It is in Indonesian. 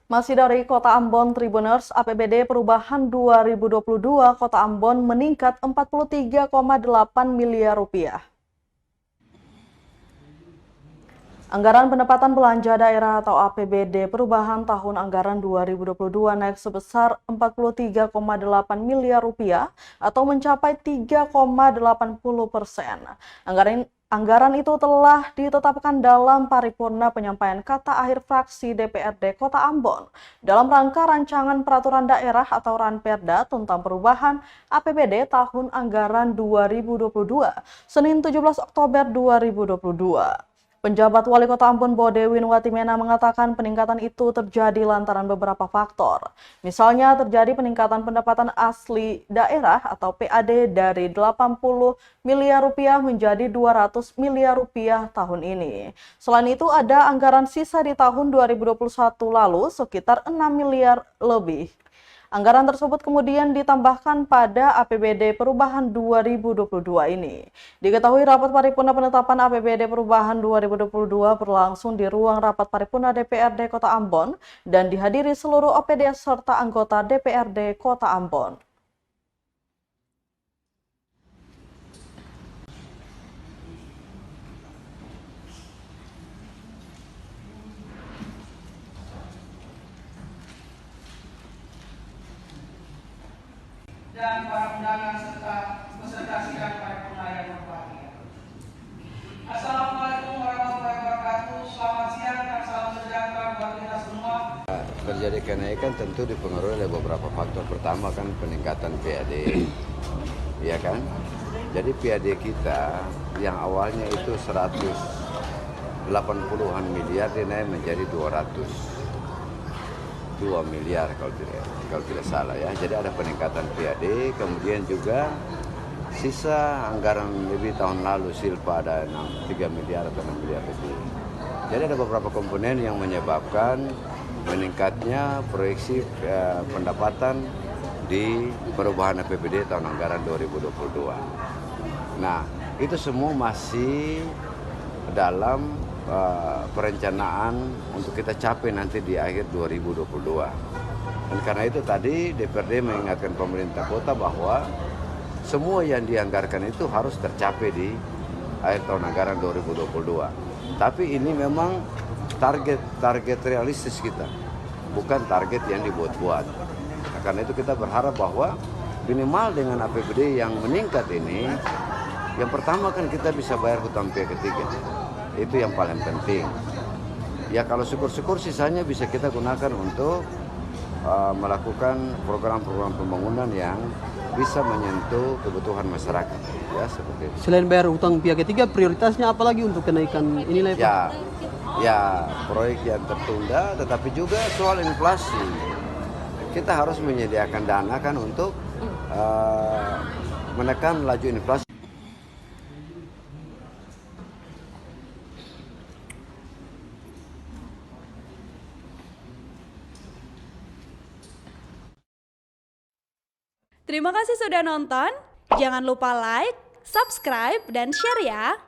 Masih dari Kota Ambon Tribuners, APBD Perubahan 2022 Kota Ambon meningkat 43,8 miliar rupiah. Anggaran pendapatan belanja daerah atau APBD Perubahan tahun anggaran 2022 naik sebesar 43,8 miliar rupiah atau mencapai 3,80%. Anggaran itu telah ditetapkan dalam paripurna penyampaian kata akhir fraksi DPRD Kota Ambon dalam rangka rancangan peraturan daerah atau Ranperda tentang perubahan APBD tahun anggaran 2022, Senin 17 Oktober 2022. Penjabat Wali Kota Ambon Bodewin Watimena mengatakan peningkatan itu terjadi lantaran beberapa faktor. Misalnya terjadi peningkatan pendapatan asli daerah atau PAD dari 80 miliar rupiah menjadi 200 miliar rupiah tahun ini. Selain itu ada anggaran sisa di tahun 2021 lalu sekitar 6 miliar lebih. Anggaran tersebut kemudian ditambahkan pada APBD Perubahan 2022 ini. Diketahui rapat paripurna penetapan APBD Perubahan 2022 berlangsung di ruang rapat paripurna DPRD Kota Ambon dan dihadiri seluruh OPD serta anggota DPRD Kota Ambon. Dan para undangan serta peserta sidang paripurna yang berbahagia. Assalamualaikum warahmatullahi wabarakatuh. Selamat siang dan salam sejahtera buat kita semua. Terjadi kenaikan tentu dipengaruhi oleh beberapa faktor. Pertama kan peningkatan PAD, ya kan? Jadi PAD kita yang awalnya itu 180-an miliar dinaik menjadi 202 miliar kalau tidak salah ya. Jadi ada peningkatan PAD, kemudian juga sisa anggaran lebih tahun lalu silpa ada 3 miliar atau 6 miliar lebih. Jadi ada beberapa komponen yang menyebabkan meningkatnya proyeksi pendapatan di perubahan APBD tahun anggaran 2022. Nah, itu semua masih dalam perencanaan untuk kita capai nanti di akhir 2022. Dan karena itu tadi DPRD mengingatkan pemerintah kota bahwa semua yang dianggarkan itu harus tercapai di akhir tahun anggaran 2022. Tapi ini memang target realistis kita, bukan target yang dibuat-buat. Nah, karena itu kita berharap bahwa minimal dengan APBD yang meningkat ini, yang pertama kan kita bisa bayar hutang pihak ketiga. Itu yang paling penting. Ya kalau syukur-syukur sisanya bisa kita gunakan untuk melakukan program-program pembangunan yang bisa menyentuh kebutuhan masyarakat. Ya seperti itu. Selain bayar hutang pihak ketiga, prioritasnya apa lagi untuk kenaikan ini, Pak? Ya proyek yang tertunda, tetapi juga soal inflasi. Kita harus menyediakan dana kan untuk menekan laju inflasi. Terima kasih sudah nonton. Jangan lupa like, subscribe, dan share ya.